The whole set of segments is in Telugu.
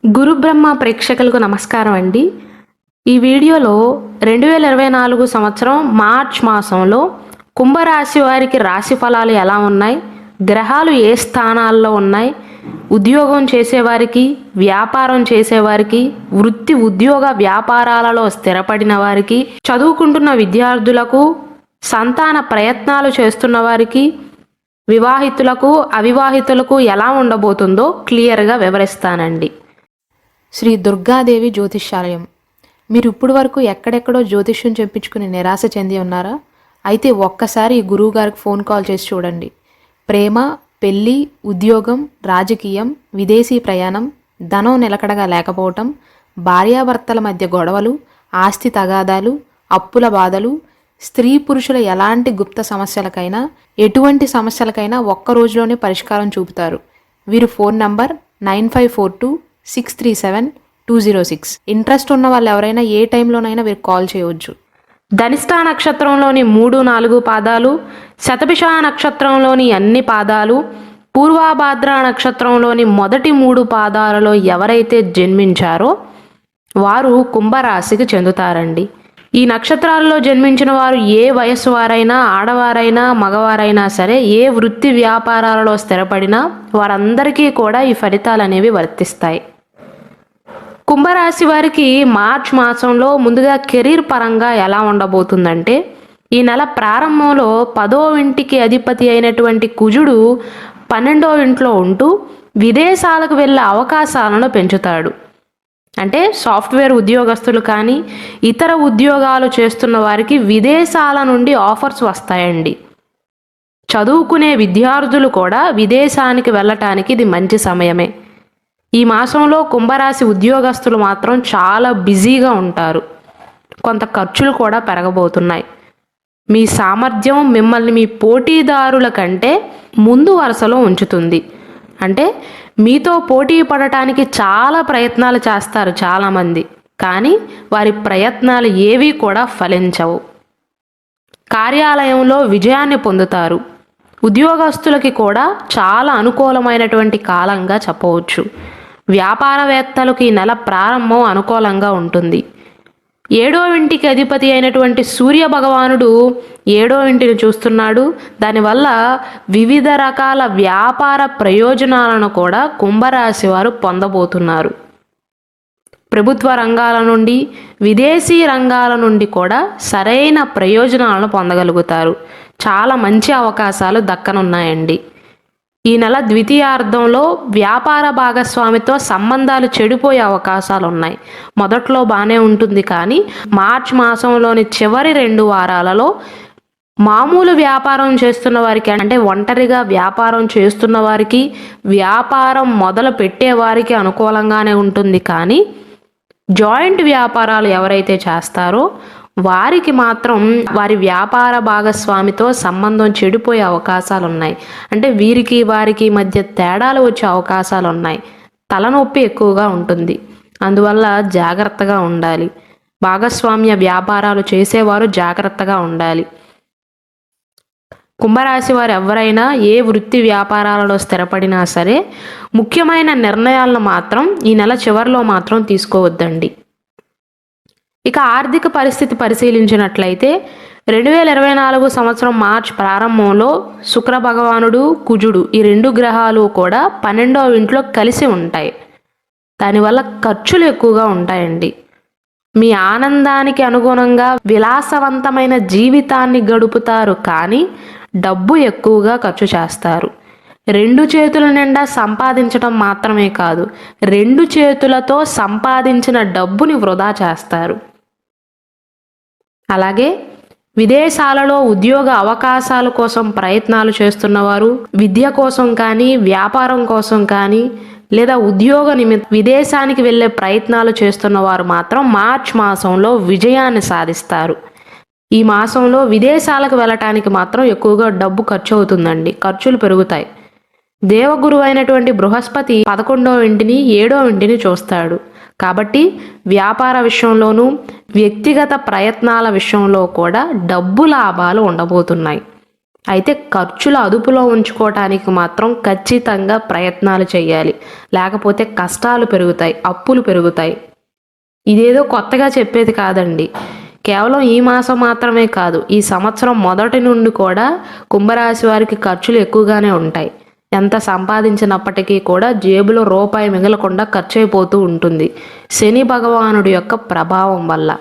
గురుబ్రహ్మ ప్రేక్షకులకు నమస్కారం అండి. ఈ వీడియోలో 2024 సంవత్సరం మార్చ్ మాసంలో కుంభరాశి వారికి రాశి ఫలాలు ఎలా ఉన్నాయి, గ్రహాలు ఏ స్థానాల్లో ఉన్నాయి, ఉద్యోగం చేసేవారికి, వ్యాపారం చేసేవారికి, వృత్తి ఉద్యోగ వ్యాపారాలలో స్థిరపడిన వారికి, చదువుకుంటున్న విద్యార్థులకు, సంతాన ప్రయత్నాలు చేస్తున్న వారికి, వివాహితులకు అవివాహితులకు ఎలా ఉండబోతుందో క్లియర్గా వివరిస్తానండి. శ్రీ దుర్గాదేవి జ్యోతిష్యాలయం. మీరు ఇప్పుడు వరకు ఎక్కడెక్కడో జ్యోతిష్యం చెప్పించుకుని నిరాశ చెంది ఉన్నారా? అయితే ఒక్కసారి గురువు గారికి ఫోన్ కాల్ చేసి చూడండి. ప్రేమ, పెళ్ళి, ఉద్యోగం, రాజకీయం, విదేశీ ప్రయాణం, ధనం నిలకడగా లేకపోవటం, భార్యాభర్తల మధ్య గొడవలు, ఆస్తి తగాదాలు, అప్పుల బాధలు, స్త్రీ పురుషుల ఎలాంటి గుప్త సమస్యలకైనా, ఎటువంటి సమస్యలకైనా ఒక్క రోజులోనే పరిష్కారం చూపుతారు. వీరు ఫోన్ నంబర్ 9542637206. ఇంట్రెస్ట్ ఉన్న వాళ్ళు ఎవరైనా ఏ టైంలోనైనా వీరు కాల్ చేయవచ్చు. ధనిష్ఠా నక్షత్రంలోని 3-4 పాదాలు, శతభిష నక్షత్రంలోని అన్ని పాదాలు, పూర్వాభాద్ర నక్షత్రంలోని మొదటి 3 పాదాలలో ఎవరైతే జన్మించారో వారు కుంభరాశికి చెందుతారండి. ఈ నక్షత్రాలలో జన్మించిన వారు ఏ వయస్సు వారైనా, ఆడవారైనా, మగవారైనా సరే, ఏ వృత్తి వ్యాపారాలలో స్థిరపడినా వారందరికీ కూడా ఈ ఫలితాలు అనేవి వర్తిస్తాయి. కుంభరాశి వారికి మార్చ్ మాసంలో ముందుగా కెరీర్ పరంగా ఎలా ఉండబోతుందంటే, ఈ నెల ప్రారంభంలో 10వ ఇంటికి అధిపతి అయినటువంటి కుజుడు 12వ ఇంట్లో ఉంటూ విదేశాలకు వెళ్ళే అవకాశాలను పెంచుతాడు. అంటే సాఫ్ట్వేర్ ఉద్యోగస్తులు కానీ, ఇతర ఉద్యోగాలు చేస్తున్న వారికి విదేశాల నుండి ఆఫర్స్ వస్తాయండి. చదువుకునే విద్యార్థులు కూడా విదేశానికి వెళ్ళటానికి ఇది మంచి సమయమే. ఈ మాసంలో కుంభరాశి ఉద్యోగస్తులు మాత్రం చాలా బిజీగా ఉంటారు. కొంత ఖర్చులు కూడా పెరగబోతున్నాయి. మీ సామర్థ్యం మిమ్మల్ని మీ పోటీదారుల కంటే ముందు వరుసలో ఉంచుతుంది. అంటే మీతో పోటీ పడటానికి చాలా ప్రయత్నాలు చేస్తారు చాలామంది, కానీ వారి ప్రయత్నాలు ఏవీ కూడా ఫలించవు. కార్యాలయంలో విజయాన్ని పొందుతారు. ఉద్యోగస్తులకి కూడా చాలా అనుకూలమైనటువంటి కాలంగా చెప్పవచ్చు. వ్యాపారవేత్తలకు ఈ నెల ప్రారంభం అనుకూలంగా ఉంటుంది. 7వ ఇంటికి అధిపతి అయినటువంటి సూర్య భగవానుడు 7వ ఇంటిని చూస్తున్నాడు. దానివల్ల వివిధ రకాల వ్యాపార ప్రయోజనాలను కూడా కుంభరాశి వారు పొందబోతున్నారు. ప్రభుత్వ రంగాల నుండి, విదేశీ రంగాల నుండి కూడా సరైన ప్రయోజనాలను పొందగలుగుతారు. చాలా మంచి అవకాశాలు దక్కనున్నాయండి. ఈ నెల ద్వితీయార్థంలో వ్యాపార భాగస్వామితో సంబంధాలు చెడిపోయే అవకాశాలు ఉన్నాయి. మొదట్లో బాగానే ఉంటుంది, కానీ మార్చ్ మాసంలోని చివరి 2 వారాలలో మామూలు వ్యాపారం చేస్తున్న వారికి, అంటే ఒంటరిగా వ్యాపారం చేస్తున్న వారికి, వ్యాపారం మొదలు పెట్టేవారికి అనుకూలంగానే ఉంటుంది. కానీ జాయింట్ వ్యాపారాలు ఎవరైతే చేస్తారో వారికి మాత్రం వారి వ్యాపార భాగస్వామితో సంబంధం చెడిపోయే అవకాశాలు ఉన్నాయి. అంటే వీరికి వారికి మధ్య తేడాలు వచ్చే అవకాశాలు ఉన్నాయి. తలనొప్పి ఎక్కువగా ఉంటుంది. అందువల్ల జాగ్రత్తగా ఉండాలి. భాగస్వామ్య వ్యాపారాలు చేసేవారు జాగ్రత్తగా ఉండాలి. కుంభరాశి వారు ఎవరైనా ఏ వృత్తి వ్యాపారాలలో స్థిరపడినా సరే ముఖ్యమైన నిర్ణయాలను మాత్రం ఈ నెల చివరిలో మాత్రం తీసుకోవద్దండి. ఇక ఆర్థిక పరిస్థితి పరిశీలించినట్లయితే 2024 సంవత్సరం మార్చ్ ప్రారంభంలో శుక్ర భగవానుడు, కుజుడు ఈ 2 గ్రహాలు కూడా 12వ ఇంట్లో కలిసి ఉంటాయి. దానివల్ల ఖర్చులు ఎక్కువగా ఉంటాయండి. మీ ఆనందానికి అనుగుణంగా విలాసవంతమైన జీవితాన్ని గడుపుతారు, కానీ డబ్బు ఎక్కువగా ఖర్చు చేస్తారు. 2 చేతుల నిండా సంపాదించడం మాత్రమే కాదు, 2 చేతులతో సంపాదించిన డబ్బుని వృధా చేస్తారు. అలాగే విదేశాలలో ఉద్యోగ అవకాశాల కోసం ప్రయత్నాలు చేస్తున్నవారు, విద్య కోసం కానీ, వ్యాపారం కోసం కానీ, లేదా ఉద్యోగ విదేశానికి వెళ్ళే ప్రయత్నాలు చేస్తున్నవారు మాత్రం మార్చ్ మాసంలో విజయాన్ని సాధిస్తారు. ఈ మాసంలో విదేశాలకు వెళ్ళటానికి మాత్రం ఎక్కువగా డబ్బు ఖర్చు అవుతుందండి. ఖర్చులు పెరుగుతాయి. దేవగురువు అయినటువంటి బృహస్పతి 11వ ఇంటిని, 7వ ఇంటిని చూస్తాడు. కాబట్టి వ్యాపార విషయంలోనూ, వ్యక్తిగత ప్రయత్నాల విషయంలో కూడా డబ్బు లాభాలు ఉండబోతున్నాయి. అయితే ఖర్చులు అదుపులో ఉంచుకోవటానికి మాత్రం ఖచ్చితంగా ప్రయత్నాలు చేయాలి. లేకపోతే కష్టాలు పెరుగుతాయి, అప్పులు పెరుగుతాయి. ఇదేదో కొత్తగా చెప్పేది కాదండి. కేవలం ఈ మాసం మాత్రమే కాదు, ఈ సంవత్సరం మొదటి నుండి కూడా కుంభరాశి వారికి ఖర్చులు ఎక్కువగానే ఉంటాయి. ఎంత సంపాదించినప్పటికీ కూడా జేబులో రూపాయి మిగలకుండా ఖర్చయిపోతూ ఉంటుంది, శని భగవానుడి యొక్క ప్రభావం వల్ల.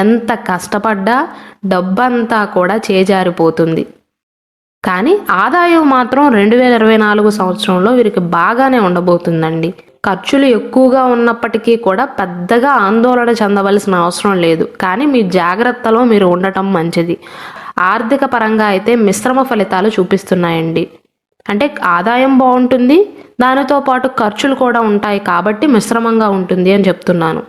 ఎంత కష్టపడ్డా డబ్బంతా కూడా చేజారిపోతుంది. కానీ ఆదాయం మాత్రం 2024 సంవత్సరంలో వీరికి బాగానే ఉండబోతుందండి. ఖర్చులు ఎక్కువగా ఉన్నప్పటికీ కూడా పెద్దగా ఆందోళన చెందవలసిన అవసరం లేదు. కానీ మీ జాగ్రత్తలో మీరు ఉండటం మంచిది. ఆర్థిక పరంగా అయితే మిశ్రమ ఫలితాలు చూపిస్తున్నాయండి. అంటే ఆదాయం బాగుంటుంది, దానితో పాటు ఖర్చులు కూడా ఉంటాయి కాబట్టి మిశ్రమంగా ఉంటుంది అని చెప్తున్నాను.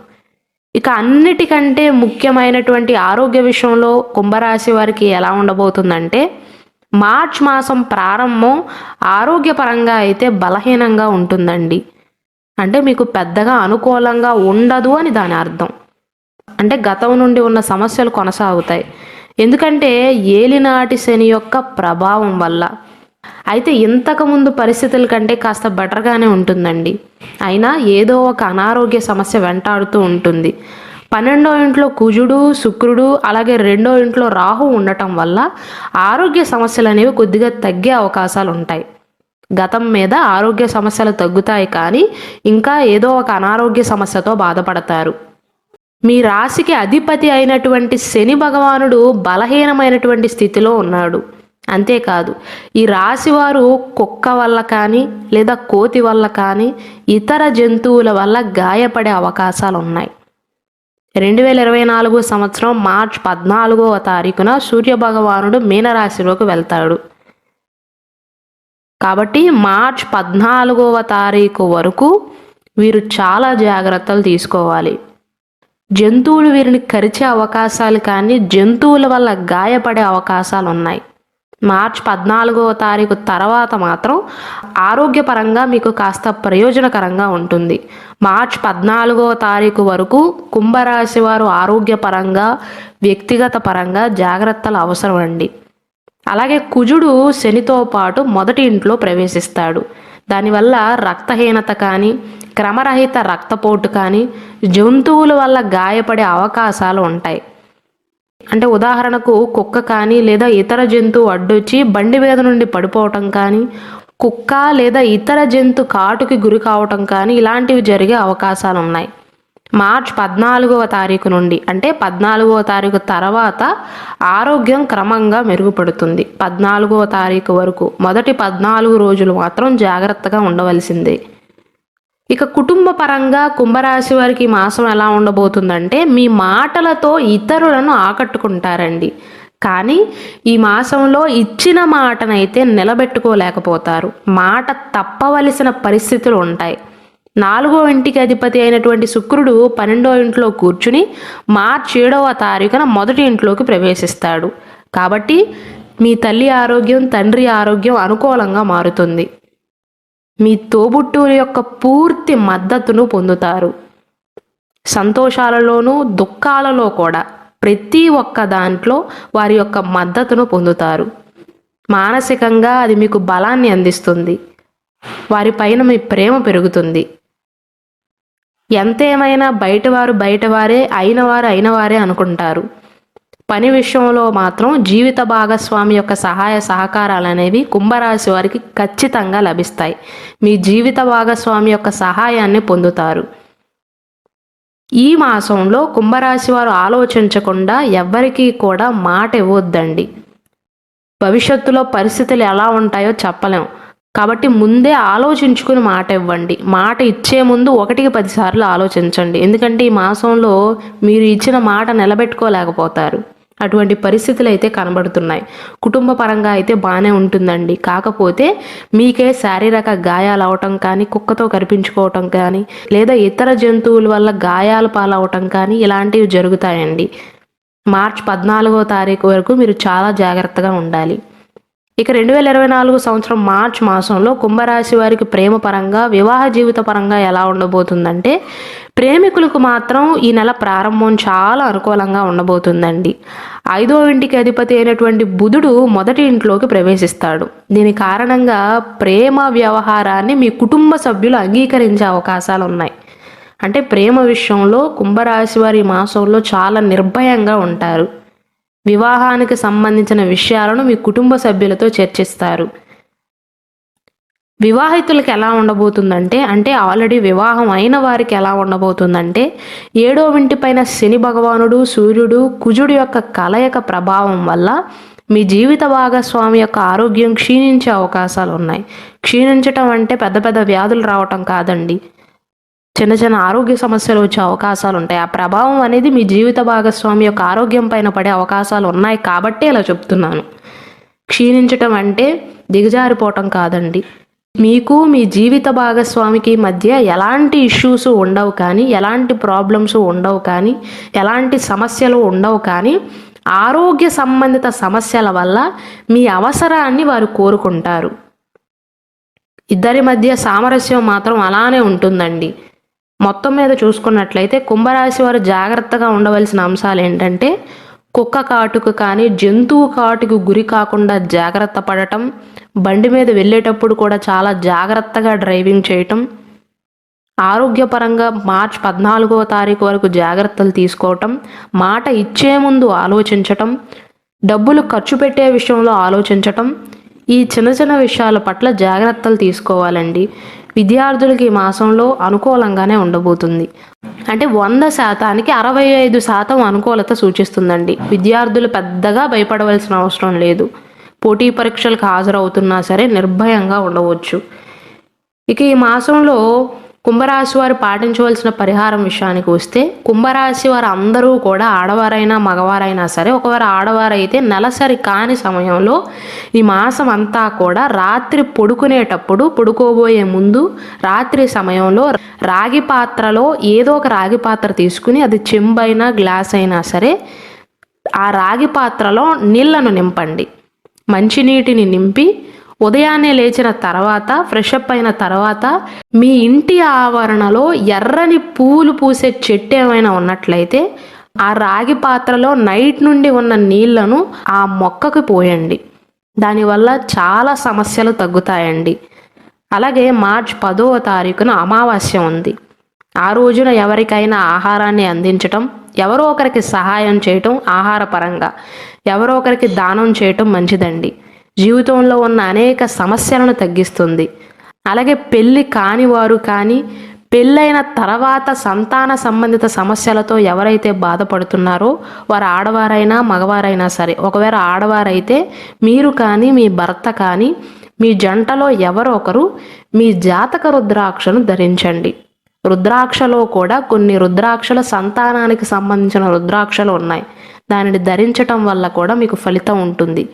ఇక అన్నిటికంటే ముఖ్యమైనటువంటి ఆరోగ్య విషయంలో కుంభరాశి వారికి ఎలా ఉండబోతుందంటే, మార్చ్ మాసం ప్రారంభం ఆరోగ్యపరంగా అయితే బలహీనంగా ఉంటుందండి. అంటే మీకు పెద్దగా అనుకూలంగా ఉండదు అని దాని అర్థం. అంటే గతం నుండి ఉన్న సమస్యలు కొనసాగుతాయి, ఎందుకంటే ఏలినాటి శని యొక్క ప్రభావం వల్ల. అయితే ఇంతకుముందు పరిస్థితుల కంటే కాస్త బెటర్గానే ఉంటుందండి. అయినా ఏదో ఒక అనారోగ్య సమస్య వెంటాడుతూ ఉంటుంది. 12వ ఇంట్లో కుజుడు, శుక్రుడు, అలాగే 2వ ఇంట్లో రాహు ఉండటం వల్ల ఆరోగ్య సమస్యలు అనేవి కొద్దిగా తగ్గే అవకాశాలు ఉంటాయి. గతం మీద ఆరోగ్య సమస్యలు తగ్గుతాయి, కానీ ఇంకా ఏదో ఒక అనారోగ్య సమస్యతో బాధపడతారు. మీ రాశికి అధిపతి అయినటువంటి శని భగవానుడు బలహీనమైనటువంటి స్థితిలో ఉన్నాడు. అంతేకాదు, ఈ రాశివారు కుక్క వల్ల కానీ లేదా కోతి వల్ల కానీ ఇతర జంతువుల వల్ల గాయపడే అవకాశాలు ఉన్నాయి. 2024 సంవత్సరం మార్చి 14వ తారీఖున సూర్యభగవానుడు మీనరాశిలోకి వెళ్తాడు. కాబట్టి మార్చి 14వ తారీఖు వరకు వీరు చాలా జాగ్రత్తలు తీసుకోవాలి. జంతువులు వీరిని కరిచే అవకాశాలు కానీ జంతువుల వల్ల గాయపడే అవకాశాలు ఉన్నాయి. మార్చి 14వ తారీఖు తర్వాత మాత్రం ఆరోగ్యపరంగా మీకు కాస్త ప్రయోజనకరంగా ఉంటుంది. మార్చి 14వ తారీఖు వరకు కుంభరాశి వారు ఆరోగ్యపరంగా, వ్యక్తిగత పరంగా జాగ్రత్తలు అవసరం అండి. అలాగే కుజుడు శనితో పాటు మొదటి ఇంట్లో ప్రవేశిస్తాడు. దానివల్ల రక్తహీనత కానీ, క్రమరహిత రక్తపోటు కానీ, జంతువుల వల్ల గాయపడే అవకాశాలు ఉంటాయి. అంటే ఉదాహరణకు కుక్క కానీ లేదా ఇతర జంతువు అడ్డొచ్చి బండి మీద నుండి పడిపోవటం కానీ, కుక్క లేదా ఇతర జంతు కాటుకి గురి కావటం కానీ ఇలాంటివి జరిగే అవకాశాలు ఉన్నాయి. మార్చి 14వ తారీఖు నుండి, అంటే 14వ తారీఖు తర్వాత ఆరోగ్యం క్రమంగా మెరుగుపడుతుంది. 14వ తారీఖు వరకు మొదటి 14 రోజులు మాత్రం జాగ్రత్తగా ఉండవలసిందే. ఇక కుటుంబ పరంగా కుంభరాశి వారికి ఈ మాసం ఎలా ఉండబోతుందంటే, మీ మాటలతో ఇతరులను ఆకట్టుకుంటారండి. కానీ ఈ మాసంలో ఇచ్చిన మాటనైతే నిలబెట్టుకోలేకపోతారు. మాట తప్పవలసిన పరిస్థితులు ఉంటాయి. 4వ ఇంటికి అధిపతి అయినటువంటి శుక్రుడు 12వ ఇంట్లో కూర్చుని మార్చి 7వ తారీఖున మొదటి ఇంట్లోకి ప్రవేశిస్తాడు. కాబట్టి మీ తల్లి ఆరోగ్యం, తండ్రి ఆరోగ్యం అనుకూలంగా మారుతుంది. మీ తోబుట్టువుల యొక్క పూర్తి మద్దతును పొందుతారు. సంతోషాలలోనూ దుఃఖాలలో కూడా ప్రతి ఒక్క దాంట్లో వారి యొక్క మద్దతును పొందుతారు. మానసికంగా అది మీకు బలాన్ని అందిస్తుంది. వారిపైన మీ ప్రేమ పెరుగుతుంది. ఎంతేమైనా బయటవారు బయటవారే, అయినవారు అయినవారే అనుకుంటారు. పని విషయంలో మాత్రం జీవిత భాగస్వామి యొక్క సహాయ సహకారాలు అనేవి కుంభరాశి వారికి ఖచ్చితంగా లభిస్తాయి. మీ జీవిత భాగస్వామి యొక్క సహాయాన్ని పొందుతారు. ఈ మాసంలో కుంభరాశి వారు ఆలోచించకుండా ఎవ్వరికీ కూడా మాట ఇవ్వద్దండి. భవిష్యత్తులో పరిస్థితులు ఎలా ఉంటాయో చెప్పలేం. కాబట్టి ముందే ఆలోచించుకుని మాట ఇవ్వండి. మాట ఇచ్చే ముందు 1కి 10 సార్లు ఆలోచించండి. ఎందుకంటే ఈ మాసంలో మీరు ఇచ్చిన మాట నిలబెట్టుకోలేకపోతారు. అటువంటి పరిస్థితులు అయితే కనబడుతున్నాయి. కుటుంబ పరంగా అయితే బాగానే ఉంటుందండి. కాకపోతే మీకే శారీరక గాయాలు అవటం కానీ, కుక్కతో కనిపించుకోవటం కానీ, లేదా ఇతర జంతువుల వల్ల గాయాలు పాలవటం కానీ ఇలాంటివి జరుగుతాయండి. మార్చి 14వ తారీఖు వరకు మీరు చాలా జాగ్రత్తగా ఉండాలి. ఇక 2024 సంవత్సరం మార్చి మాసంలో కుంభరాశి వారికి ప్రేమ పరంగా, వివాహ జీవిత పరంగా ఎలా ఉండబోతుందంటే, ప్రేమికులకు మాత్రం ఈ నెల ప్రారంభం చాలా అనుకూలంగా ఉండబోతుందండి. 5వ ఇంటికి అధిపతి అయినటువంటి బుధుడు మొదటి ఇంట్లోకి ప్రవేశిస్తాడు. దీని కారణంగా ప్రేమ వ్యవహారాన్ని మీ కుటుంబ సభ్యులు అంగీకరించే అవకాశాలు ఉన్నాయి. అంటే ప్రేమ విషయంలో కుంభరాశి వారి మాసంలో చాలా నిర్భయంగా ఉంటారు. వివాహానికి సంబంధించిన విషయాలను మీ కుటుంబ సభ్యులతో చర్చిస్తారు. వివాహితులకు ఎలా ఉండబోతుందంటే, ఆల్రెడీ వివాహం అయిన వారికి ఎలా ఉండబోతుందంటే, 7వ ఇంటిపైన శని భగవానుడు, సూర్యుడు, కుజుడు యొక్క కలయిక ప్రభావం వల్ల మీ జీవిత భాగస్వామి యొక్క ఆరోగ్యం క్షీణించే అవకాశాలు ఉన్నాయి. క్షీణించటం అంటే పెద్ద పెద్ద వ్యాధులు రావటం కాదండి, చిన్న చిన్న ఆరోగ్య సమస్యలు వచ్చే అవకాశాలు ఉంటాయి. ఆ ప్రభావం అనేది మీ జీవిత భాగస్వామి యొక్క ఆరోగ్యం పైన పడే అవకాశాలు ఉన్నాయి కాబట్టి ఇలా చెప్తున్నాను. క్షీణించటం అంటే దిగజారిపోవటం కాదండి. మీకు మీ జీవిత భాగస్వామికి మధ్య ఎలాంటి ఇష్యూస్ ఉండవు కానీ, ఎలాంటి ప్రాబ్లమ్స్ ఉండవు కానీ, ఎలాంటి సమస్యలు ఉండవు కానీ, ఆరోగ్య సంబంధిత సమస్యల వల్ల మీ అవసరాన్ని వారు కోరుకుంటారు. ఇద్దరి మధ్య సామరస్యం మాత్రం అలానే ఉంటుందండి. మొత్తం మీద చూసుకున్నట్లయితే కుంభరాశి వారు జాగ్రత్తగా ఉండవలసిన అంశాలు ఏంటంటే, కుక్క కాటుకు కానీ జంతువు కాటుకు గురి కాకుండా జాగ్రత్త పడటం, బండి మీద వెళ్ళేటప్పుడు కూడా చాలా జాగ్రత్తగా డ్రైవింగ్ చేయటం, ఆరోగ్యపరంగా మార్చి 14వ తారీఖు వరకు జాగ్రత్తలు తీసుకోవటం, మాట ఇచ్చే ముందు ఆలోచించటం, డబ్బులు ఖర్చు పెట్టే విషయంలో ఆలోచించటం, ఈ చిన్న చిన్న విషయాల పట్ల జాగ్రత్తలు తీసుకోవాలండి. విద్యార్థులకి ఈ మాసంలో అనుకూలంగానే ఉండబోతుంది. అంటే 100%కి 65% అనుకూలత సూచిస్తుందండి. విద్యార్థులు పెద్దగా భయపడవలసిన అవసరం లేదు. పోటీ పరీక్షలకు హాజరవుతున్నా సరే నిర్భయంగా ఉండవచ్చు. ఇక ఈ మాసంలో కుంభరాశి వారు పాటించవలసిన పరిహారం విషయానికి వస్తే, కుంభరాశి వారు అందరూ కూడా ఆడవారైనా మగవారైనా సరే, ఒకవేళ ఆడవారైతే నెలసరి కాని సమయంలో ఈ మాసం అంతా కూడా రాత్రి పడుకోబోయే ముందు రాత్రి సమయంలో రాగి పాత్రలో ఏదో ఒక రాగి పాత్ర తీసుకుని, అది చెంబైనా గ్లాస్ అయినా సరే, ఆ రాగి పాత్రలో నీళ్లను నింపండి. మంచినీటిని నింపి ఉదయాన్నే లేచిన తర్వాత, ఫ్రెష్ అప్ అయిన తర్వాత, మీ ఇంటి ఆవరణలో ఎర్రని పూలు పూసే చెట్టు ఏమైనా ఉన్నట్లయితే ఆ రాగి పాత్రలో నైట్ నుండి ఉన్న నీళ్లను ఆ మొక్కకు పోయండి. దానివల్ల చాలా సమస్యలు తగ్గుతాయండి. అలాగే మార్చి 10వ తారీఖున అమావాస్య ఉంది. ఆ రోజున ఎవరికైనా ఆహారాన్ని అందించటం, ఎవరో ఒకరికి సహాయం చేయటం, ఆహారపరంగా ఎవరో ఒకరికి దానం చేయటం మంచిదండి. జీవితంలో ఉన్న అనేక సమస్యలను తగ్గిస్తుంది. అలాగే పెళ్ళి కాని వారు కానీ, పెళ్ళైన తర్వాత సంతాన సంబంధిత సమస్యలతో ఎవరైతే బాధపడుతున్నారో వారు ఆడవారైనా మగవారైనా సరే, ఒకవేళ ఆడవారైతే మీరు కానీ మీ భర్త కానీ మీ జంటలో ఎవరో ఒకరు మీ జాతక రుద్రాక్షను ధరించండి. రుద్రాక్షలో కూడా కొన్ని రుద్రాక్షల సంతానానికి సంబంధించిన రుద్రాక్షలు ఉన్నాయి. దానిని ధరించటం వల్ల కూడా మీకు ఫలితం ఉంటుంది.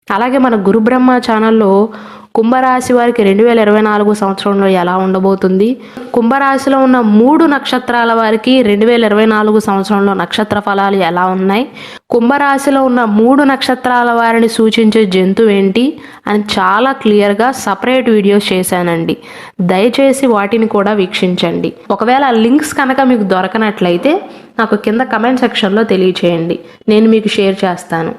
అలాగే మన గురుబ్రహ్మ ఛానల్లో కుంభరాశి వారికి 2024 సంవత్సరంలో ఎలా ఉండబోతుంది, కుంభరాశిలో ఉన్న 3 నక్షత్రాల వారికి 2024 సంవత్సరంలో నక్షత్ర ఫలాలు ఎలా ఉన్నాయి, కుంభరాశిలో ఉన్న 3 నక్షత్రాల వారిని సూచించే జంతువు ఏంటి అని చాలా క్లియర్గా సపరేట్ వీడియోస్ చేశానండి. దయచేసి వాటిని కూడా వీక్షించండి. ఒకవేళ లింక్స్ కనుక మీకు దొరకనట్లయితే నాకు కింద కమెంట్ సెక్షన్లో తెలియచేయండి, నేను మీకు షేర్ చేస్తాను.